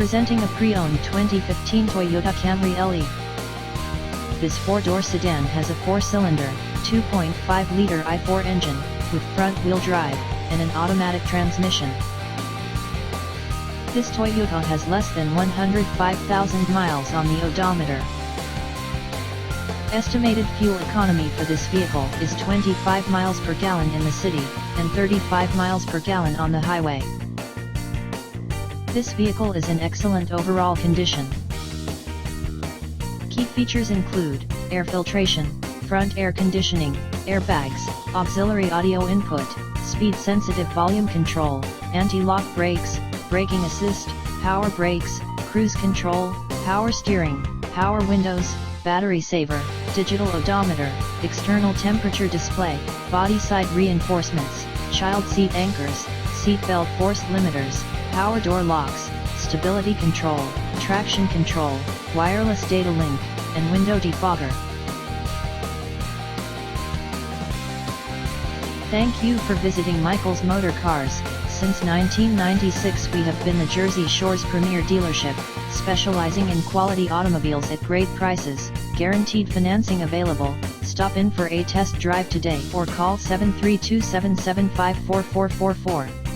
Presenting a pre-owned 2015 Toyota Camry LE. This four-door sedan has a four-cylinder, 2.5-liter i4 engine, with front-wheel drive, and an automatic transmission. This Toyota has less than 105,000 miles on the odometer. Estimated fuel economy for this vehicle is 25 miles per gallon in the city, and 35 miles per gallon on the highway. This vehicle is in excellent overall condition. Key features include air filtration, front air conditioning, airbags, auxiliary audio input, speed-sensitive volume control, anti-lock brakes, braking assist, power brakes, cruise control, power steering, power windows, battery saver, digital odometer, external temperature display, body side reinforcements, child seat anchors, seat belt force limiters, power door locks, stability control, traction control, wireless data link, and window defogger. Thank you for visiting Michael's Motorcars. Since 1996 we have been the Jersey Shore's premier dealership, specializing in quality automobiles at great prices, guaranteed financing available. Stop in for a test drive today or call 732-775-4444.